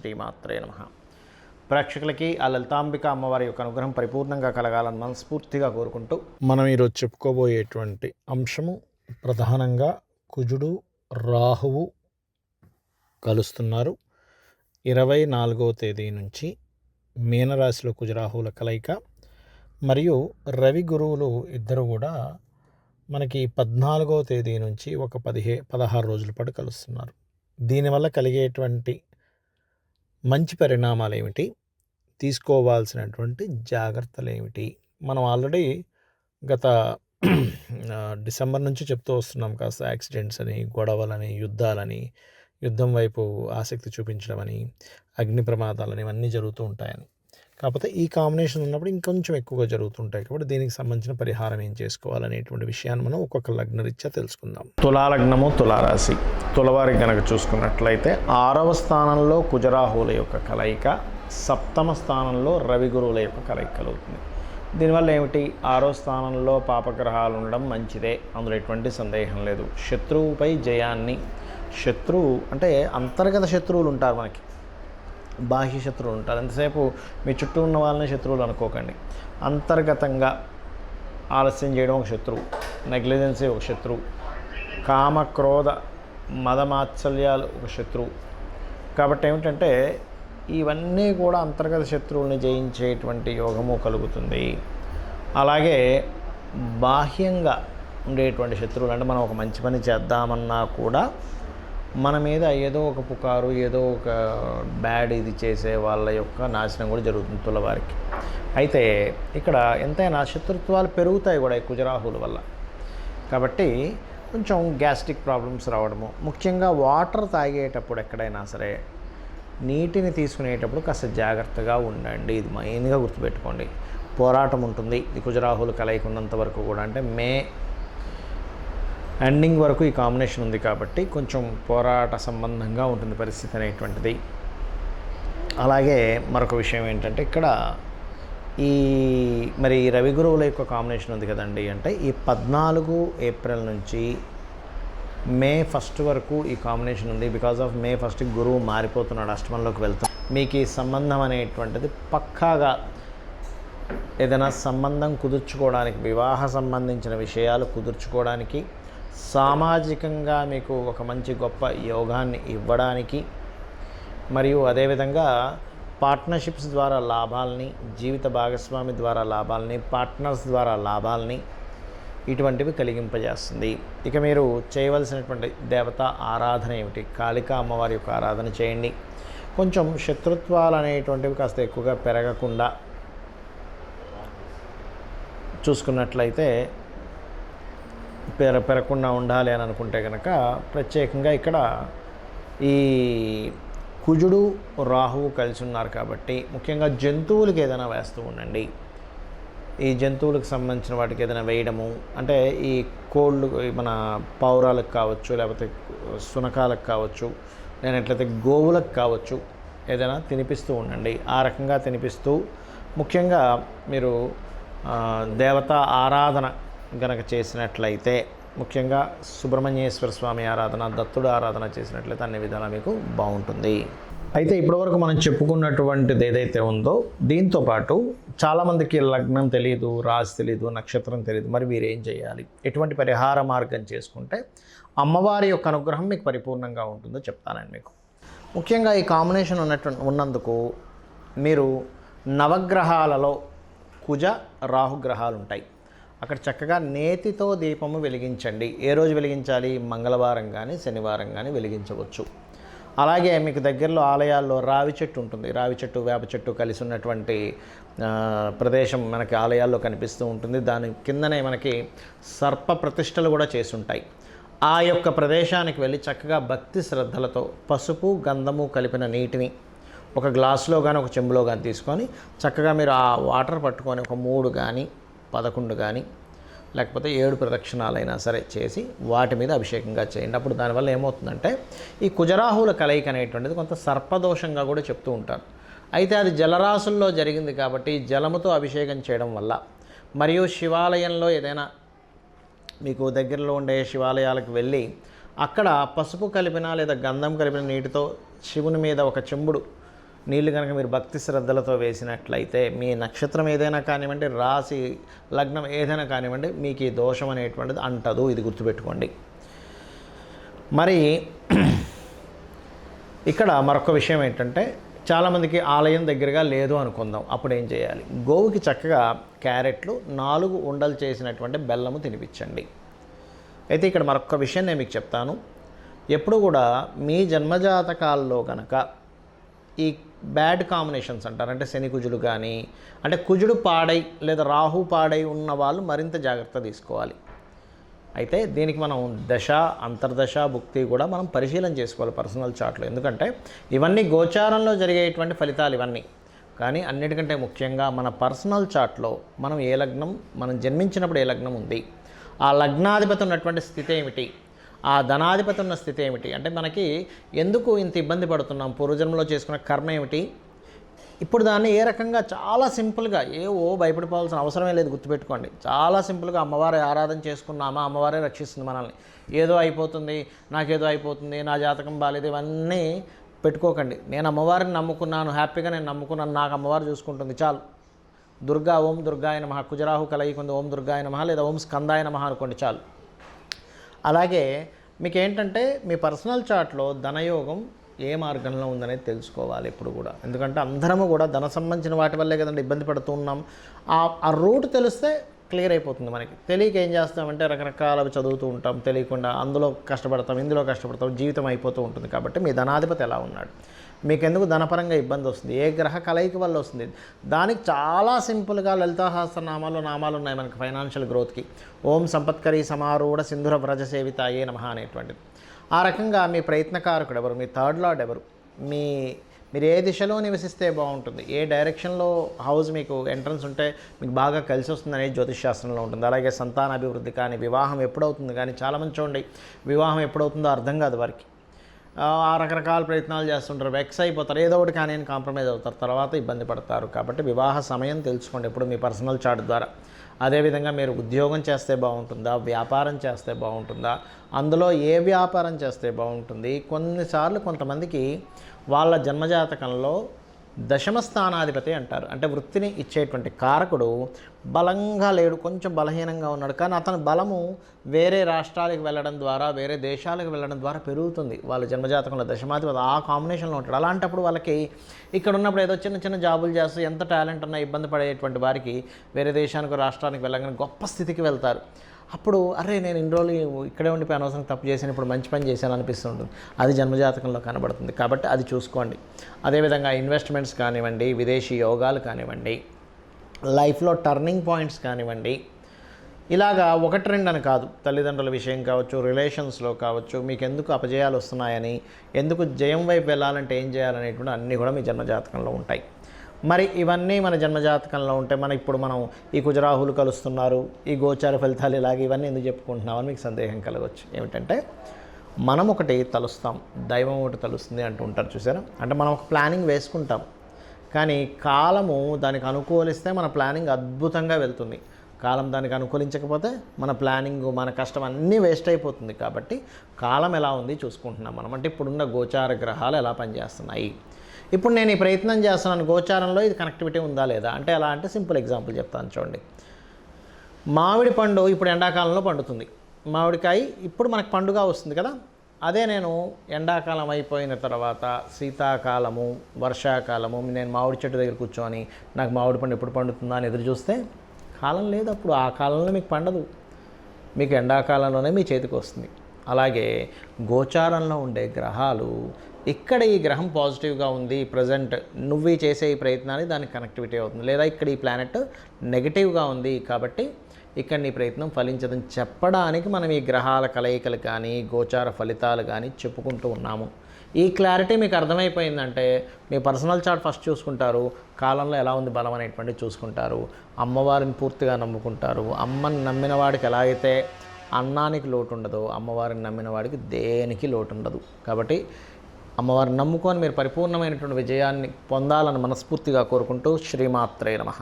శ్రీమాత్రే నమః. ప్రేక్షకులకి ఆ లలితాంబిక అమ్మవారి యొక్క అనుగ్రహం పరిపూర్ణంగా కలగాలని మనస్ఫూర్తిగా కోరుకుంటూ మనం ఈరోజు చెప్పుకోబోయేటువంటి అంశము ప్రధానంగా కుజుడు రాహువు కలుస్తున్నారు. 24వ తేదీ నుంచి మీనరాశిలో కుజరాహువుల కలయిక మరియు రవి గురువులు ఇద్దరు కూడా మనకి 14వ తేదీ నుంచి ఒక 16 రోజుల పాటు కలుస్తున్నారు. దీనివల్ల కలిగేటువంటి మంచి పరిణామాలు ఏమిటి, తీసుకోవాల్సినటువంటి జాగ్రత్తలు ఏమిటి, మనం ఆల్రెడీ గత డిసెంబర్ నుంచి చెప్తూ వస్తున్నాం. కాస్త యాక్సిడెంట్స్ అని, గొడవలని, యుద్ధాలని, యుద్ధం వైపు ఆసక్తి చూపించడం అని, అగ్ని ప్రమాదాలని ఇవన్నీ జరుగుతూ ఉంటాయని. కాకపోతే ఈ కాంబినేషన్ ఉన్నప్పుడు ఇంకొంచెం ఎక్కువగా జరుగుతుంటాయి. కాబట్టి దీనికి సంబంధించిన పరిహారం ఏం చేసుకోవాలనేటువంటి విషయాన్ని మనం ఒక్కొక్క లగ్నరీత్యా తెలుసుకుందాం. తులాలగ్నము, తులారాశి. తులవారికి కనుక చూసుకున్నట్లయితే 6వ స్థానంలో కుజరాహువుల యొక్క కలయిక, 7వ స్థానంలో రవి గురువుల యొక్క కలయిక కలుగుతుంది. దీనివల్ల ఏమిటి, 6వ స్థానంలో పాపగ్రహాలు ఉండడం మంచిదే, అందులో ఎటువంటి సందేహం లేదు. శత్రువుపై జయాన్ని, శత్రువు అంటే అంతర్గత శత్రువులు ఉంటారు, మనకి బాహ్య శత్రువులు ఉంటారు. ఎంతసేపు మీ చుట్టూ ఉన్న వాళ్ళని శత్రువులు అనుకోకండి. అంతర్గతంగా ఆలస్యం చేయడం ఒక శత్రువు, నెగ్లిజెన్సీ ఒక శత్రువు, కామ క్రోధ మదమాత్సల్యాలు ఒక శత్రువు. కాబట్టి ఏమిటంటే ఇవన్నీ కూడా అంతర్గత శత్రువుల్ని జయించేటువంటి యోగము కలుగుతుంది. అలాగే బాహ్యంగా ఉండేటువంటి శత్రువులు అంటే మనం ఒక మంచి పని చేద్దామన్నా కూడా మన మీద ఏదో ఒక పుకారు, ఏదో ఒక బ్యాడ్ ఇది చేసే వాళ్ళ యొక్క నాశనం కూడా జరుగుతుంది తులవారికి. అయితే ఇక్కడ ఎంతైనా శత్రుత్వాలు పెరుగుతాయి కూడా ఈ కుజరాహుల వల్ల. కాబట్టి కొంచెం గ్యాస్ట్రిక్ ప్రాబ్లమ్స్ రావడము, ముఖ్యంగా వాటర్ తాగేటప్పుడు ఎక్కడైనా సరే నీటిని తీసుకునేటప్పుడు కాస్త జాగ్రత్తగా ఉండండి. ఇది మెయిన్గా గుర్తుపెట్టుకోండి. పోరాటం ఉంటుంది ఈ కుజరాహులు కలయిక ఉన్నంత వరకు కూడా. అంటే మే ఎండింగ్ వరకు ఈ కాంబినేషన్ ఉంది కాబట్టి కొంచెం పోరాట సంబంధంగా ఉంటుంది పరిస్థితి అనేటువంటిది. అలాగే మరొక విషయం ఏంటంటే ఇక్కడ ఈ మరి రవి గురువుల యొక్క కాంబినేషన్ ఉంది కదండి. అంటే ఈ 14 ఏప్రిల్ నుంచి మే 1 వరకు ఈ కాంబినేషన్ ఉంది. బికాజ్ ఆఫ్ మే 1 గురువు మారిపోతున్నాడు, అష్టమంలోకి వెళ్తాం. మీకు ఈ సంబంధం అనేటువంటిది పక్కాగా ఏదైనా సంబంధం కుదుర్చుకోవడానికి, వివాహ సంబంధించిన విషయాలు కుదుర్చుకోవడానికి, సామాజికంగా మీకు ఒక మంచి గొప్ప యోగాన్ని ఇవ్వడానికి, మరియు అదేవిధంగా పార్ట్నర్షిప్స్ ద్వారా లాభాలని, జీవిత భాగస్వామి ద్వారా లాభాలని, పార్ట్నర్స్ ద్వారా లాభాలని ఇటువంటివి కలిగింపజేస్తుంది. ఇక మీరు చేయవలసినటువంటి దేవతా ఆరాధన ఏమిటి, కాళికా అమ్మవారి యొక్క ఆరాధన చేయండి. కొంచెం శత్రుత్వాలు అనేటువంటివి కాస్త ఎక్కువగా పెరగకుండా చూసుకున్నట్లయితే, పెరగకుండా ఉండాలి అని అనుకుంటే కనుక ప్రత్యేకంగా ఇక్కడ ఈ కుజుడు రాహువు కలిసి ఉన్నారు కాబట్టి ముఖ్యంగా జంతువులకి ఏదైనా వేస్తూ ఉండండి. ఈ జంతువులకు సంబంధించిన వాటికి ఏదైనా వేయడము అంటే ఈ కోళ్ళు, మన పౌరాలకు కావచ్చు, లేకపోతే సునకాలకు కావచ్చు, లేనట్లయితే గోవులకు కావచ్చు, ఏదైనా తినిపిస్తూ ఉండండి. ఆ రకంగా తినిపిస్తూ ముఖ్యంగా మీరు దేవతా ఆరాధన గనక చేసినట్లయితే, ముఖ్యంగా సుబ్రహ్మణ్యేశ్వర స్వామి ఆరాధన, దత్తుడు ఆరాధన చేసినట్లయితే అన్ని విధాలా మీకు బాగుంటుంది. అయితే ఇప్పటివరకు మనం చెప్పుకున్నటువంటిది ఏదైతే ఉందో దీంతోపాటు చాలామందికి లగ్నం తెలియదు, రాశి తెలియదు, నక్షత్రం తెలియదు. మరి మీరు ఏం చేయాలి, ఎటువంటి పరిహార మార్గం చేసుకుంటే అమ్మవారి యొక్క అనుగ్రహం మీకు పరిపూర్ణంగా ఉంటుందో చెప్తానండి మీకు. ముఖ్యంగా ఈ కాంబినేషన్ ఉన్నందుకు మీరు నవగ్రహాలలో కుజ రాహుగ్రహాలు ఉంటాయి, అక్కడ చక్కగా నేతితో దీపము వెలిగించండి. ఏ రోజు వెలిగించాలి, మంగళవారం కానీ శనివారం కానీ వెలిగించవచ్చు. అలాగే మీకు దగ్గరలో ఆలయాల్లో రావి చెట్టు ఉంటుంది, రావి చెట్టు వేప చెట్టు కలిసి ఉన్నటువంటి ప్రదేశం మనకి ఆలయాల్లో కనిపిస్తూ ఉంటుంది. దాని కిందనే మనకి సర్ప ప్రతిష్టలు కూడా చేసి ఉంటాయి. ఆ యొక్క ప్రదేశానికి వెళ్ళి చక్కగా భక్తి శ్రద్ధలతో పసుపు గంధము కలిపిన నీటిని ఒక గ్లాసులో కానీ ఒక చెంబులో కానీ తీసుకొని చక్కగా మీరు ఆ వాటర్ పట్టుకొని ఒక 3 కానీ 11 కానీ లేకపోతే 7 ప్రదక్షిణాలైనా సరే చేసి వాటి మీద అభిషేకంగా చేయండి. అప్పుడు దానివల్ల ఏమవుతుందంటే ఈ కుజరాహువుల కలయిక అనేటువంటిది కొంత సర్పదోషంగా కూడా చెప్తూ ఉంటారు. అయితే అది జలరాశుల్లో జరిగింది కాబట్టి జలముతో అభిషేకం చేయడం వల్ల, మరియు శివాలయంలో ఏదైనా మీకు దగ్గరలో ఉండే శివాలయాలకు వెళ్ళి అక్కడ పసుపు కలిపిన లేదా గంధం కలిపిన నీటితో శివుని మీద ఒక చెంబుడు నీళ్లు కనుక మీరు భక్తి శ్రద్ధలతో వేసినట్లయితే మీ నక్షత్రం ఏదైనా కానివ్వండి, రాశి లగ్నం ఏదైనా కానివ్వండి, మీకు ఈ దోషం అనేటువంటిది అంటదు. ఇది గుర్తుపెట్టుకోండి. మరి ఇక్కడ మరొక విషయం ఏంటంటే, చాలామందికి ఆలయం దగ్గరగా లేదు అనుకుందాం. అప్పుడు ఏం చేయాలి? గోవుకి చక్కగా క్యారెట్లు 4 ఉండలు చేసినటువంటి బెల్లము తినిపించండి. అయితే ఇక్కడ మరొక విషయం నేను మీకు చెప్తాను. ఎప్పుడు కూడా మీ జన్మజాతకాల్లో కనుక ఈ బ్యాడ్ కాంబినేషన్స్ అంటారు, అంటే శని కుజులు కానీ, అంటే కుజుడు పాడై లేదా రాహు పాడై ఉన్న వాళ్ళు మరింత జాగ్రత్త తీసుకోవాలి. అయితే దీనికి మనం దశ, అంతర్దశ, భుక్తి కూడా మనం పరిశీలన చేసుకోవాలి పర్సనల్ చార్ట్లో. ఎందుకంటే ఇవన్నీ గోచారంలో జరిగేటువంటి ఫలితాలు ఇవన్నీ. కానీ అన్నిటికంటే ముఖ్యంగా మన పర్సనల్ చార్ట్లో మనం ఏ లగ్నం, మనం జన్మించినప్పుడు ఏ లగ్నం ఉంది, ఆ లగ్నాధిపతి ఉన్నటువంటి స్థితి ఏమిటి, ఆ ధనాధిపతి ఉన్న స్థితి ఏమిటి, అంటే మనకి ఎందుకు ఇంత ఇబ్బంది పడుతున్నాం, పూర్వజన్మలో చేసుకున్న కర్మ ఏమిటి, ఇప్పుడు దాన్ని ఏ రకంగా చాలా సింపుల్గా భయపడిపోవాల్సిన అవసరమే లేదు. గుర్తుపెట్టుకోండి, చాలా సింపుల్గా అమ్మవారి ఆరాధన చేసుకున్నామా, అమ్మవారే రక్షిస్తుంది మనల్ని. ఏదో అయిపోతుంది, నాకేదో అయిపోతుంది, నా జాతకం బాలేదు, ఇవన్నీ పెట్టుకోకండి. నేను అమ్మవారిని నమ్ముకున్నాను, హ్యాపీగా నేను నమ్ముకున్నాను, నాకు అమ్మవారు చూసుకుంటుంది, చాలు. దుర్గా, ఓం దుర్గాయ నమః, కుజరాహు కలయికుంది, ఓం దుర్గాయ నమః, లేదా ఓం స్కందాయ నమః అనుకోండి, చాలు. అలాగే మీకు ఏంటంటే మీ పర్సనల్ చార్ట్లో ధనయోగం ఏ మార్గంలో ఉందనేది తెలుసుకోవాలి ఎప్పుడు కూడా. ఎందుకంటే అందరము కూడా ధన సంబంధించిన వాటి వల్లే కదండి ఇబ్బంది పడుతూ ఉన్నాం. ఆ రూట్ తెలిస్తే క్లియర్ అయిపోతుంది మనకి. తెలియక ఏం చేస్తామంటే రకరకాలవి చదువుతూ ఉంటాం, తెలియకుండా అందులో కష్టపడతాం, ఇందులో కష్టపడతాం, జీవితం అయిపోతూ ఉంటుంది. కాబట్టి మీ ధనాధిపతి ఎలా ఉన్నాడు, మీకెందుకు ధనపరంగా ఇబ్బంది వస్తుంది, ఏ గ్రహ కలయిక వల్ల వస్తుంది, దానికి చాలా సింపుల్గా లలితా సహస్రనామాలు నామాలు ఉన్నాయి మనకి ఫైనాన్షియల్ గ్రోత్కి. ఓం సంపత్కరీ సమారూఢ సింధుర వ్రజ సేవితాయే నమః అనేటువంటిది. ఆ రకంగా మీ ప్రయత్నకారకుడు ఎవరు, మీ థర్డ్ లార్డ్ ఎవరు, మీరు ఏ దిశలో నివసిస్తే బాగుంటుంది, ఏ డైరెక్షన్లో హౌస్ మీకు ఎంట్రన్స్ ఉంటే మీకు బాగా కలిసి వస్తుంది అనేది జ్యోతిష్ శాస్త్రంలో ఉంటుంది. అలాగే సంతాన అభివృద్ధి కానీ, వివాహం ఎప్పుడవుతుంది కానీ, చాలామంది చూడండి వివాహం ఎప్పుడవుతుందో అర్థం కాదు వారికి. ఆ రకరకాల ప్రయత్నాలు చేస్తుంటారు, వెక్స్ అయిపోతారు, ఏదో ఒకటి కానీ కాంప్రమైజ్ అవుతారు, తర్వాత ఇబ్బంది పడతారు. కాబట్టి వివాహ సమయం తెలుసుకోండి ఎప్పుడు మీ పర్సనల్ చార్ట్ ద్వారా. అదేవిధంగా మీరు ఉద్యోగం చేస్తే బాగుంటుందా, వ్యాపారం చేస్తే బాగుంటుందా, అందులో ఏ వ్యాపారం చేస్తే బాగుంటుంది. కొన్నిసార్లు కొంతమందికి వాళ్ళ జన్మజాతకంలో దశమ స్థానాధిపతి అంటారు, అంటే వృత్తిని ఇచ్చేటువంటి కారకుడు బలంగా లేడు, కొంచెం బలహీనంగా ఉన్నాడు. కానీ అతని బలము వేరే రాష్ట్రాలకు వెళ్ళడం ద్వారా, వేరే దేశాలకు వెళ్ళడం ద్వారా పెరుగుతుంది. వాళ్ళ జన్మజాతకంలో దశమాధిపతి ఆ కాంబినేషన్లో ఉంటాడు. అలాంటప్పుడు వాళ్ళకి ఇక్కడ ఉన్నప్పుడు ఏదో చిన్న చిన్న జాబులు చేస్తూ ఎంత టాలెంట్ ఉన్నా ఇబ్బంది పడేటువంటి వారికి వేరే దేశానికి, రాష్ట్రానికి వెళ్ళగానే గొప్ప స్థితికి వెళ్తారు. అప్పుడు అరే నేను ఇన్ని రోజులు ఇక్కడే ఉండిపోయి అనవసరం తప్పు చేశాను, ఇప్పుడు మంచి పని చేశాను అనిపిస్తుంటుంది. అది జన్మజాతకంలో కనబడుతుంది. కాబట్టి అది చూసుకోండి. అదేవిధంగా ఇన్వెస్ట్మెంట్స్ కానివ్వండి, విదేశీ యోగాలు కానివ్వండి, లైఫ్లో టర్నింగ్ పాయింట్స్ కానివ్వండి, ఇలాగా 1-2 అని కాదు, తల్లిదండ్రుల విషయం కావచ్చు, రిలేషన్స్లో కావచ్చు, మీకు ఎందుకు అపజయాలు వస్తున్నాయని, ఎందుకు జయం వైపు వెళ్ళాలంటే ఏం చేయాలనేటువంటి అన్నీ కూడా మీ జన్మజాతకంలో ఉంటాయి. మరి ఇవన్నీ మన జన్మజాతకంలో ఉంటే ఇప్పుడు మనం ఈ కుజరాహులు కలుస్తున్నారు, ఈ గోచార ఫలితాలు ఇలాగే ఇవన్నీ ఎందుకు చెప్పుకుంటున్నామని మీకు సందేహం కలగవచ్చు. ఏమిటంటే మనం ఒకటి తలుస్తాం, దైవం ఒకటి తలుస్తుంది అంటూ ఉంటారు చూసారా. అంటే మనం ఒక ప్లానింగ్ వేసుకుంటాం, కానీ కాలము దానికి అనుకూలిస్తే మన ప్లానింగ్ అద్భుతంగా వెళ్తుంది. కాలం దానికి అనుకూలించకపోతే మన ప్లానింగ్, మన కష్టం అన్నీ వేస్ట్ అయిపోతుంది. కాబట్టి కాలం ఎలా ఉంది చూసుకుంటున్నాం మనం. అంటే ఇప్పుడున్న గోచార గ్రహాలు ఎలా పనిచేస్తున్నాయి, ఇప్పుడు నేను ఈ ప్రయత్నం చేస్తున్నాను, గోచారంలో ఇది కనెక్టివిటీ ఉందా లేదా అంటే ఎలా అంటే సింపుల్ ఎగ్జాంపుల్ చెప్తాను చూడండి. మామిడి పండు ఇప్పుడు ఎండాకాలంలో పండుతుంది, మామిడికాయ ఇప్పుడు మనకు పండుగ వస్తుంది కదా. అదే నేను ఎండాకాలం అయిపోయిన తర్వాత శీతాకాలము, వర్షాకాలము నేను మామిడి చెట్టు దగ్గర కూర్చొని నాకు మామిడి పండు ఎప్పుడు పండుతుందా అని ఎదురు చూస్తే కాలం లేదు. అప్పుడు ఆ కాలంలో మీకు పండదు, మీకు ఎండాకాలంలోనే మీ చేతికి వస్తుంది. అలాగే గోచారంలో ఉండే గ్రహాలు ఇక్కడ ఈ గ్రహం పాజిటివ్గా ఉంది ప్రజెంట్, నువ్వు చేసే ఈ ప్రయత్నానికి దానికి కనెక్టివిటీ అవుతుంది, లేదా ఇక్కడ ఈ ప్లానెట్ నెగిటివ్గా ఉంది కాబట్టి ఇక్కడ నీ ప్రయత్నం ఫలించదని చెప్పడానికి మనం ఈ గ్రహాల కలయికలు కానీ, గోచార ఫలితాలు కానీ చెప్పుకుంటూ ఉన్నాము. ఈ క్లారిటీ మీకు అర్థమైపోయిందంటే మీ పర్సనల్ చార్ట్ ఫస్ట్ చూసుకుంటారు, కాలంలో ఎలా ఉంది బలం అనేటువంటిది చూసుకుంటారు, అమ్మవారిని పూర్తిగా నమ్ముకుంటారు. అమ్మని నమ్మిన వాడికి ఎలా అయితే అన్నానికి లోటు ఉండదో, అమ్మవారిని నమ్మిన వాడికి దేనికి లోటు ఉండదు. కాబట్టి అమ్మవారిని నమ్ముకొని మీరు పరిపూర్ణమైనటువంటి విజయాన్ని పొందాలని మనస్ఫూర్తిగా కోరుకుంటూ శ్రీమాత్రే నమః.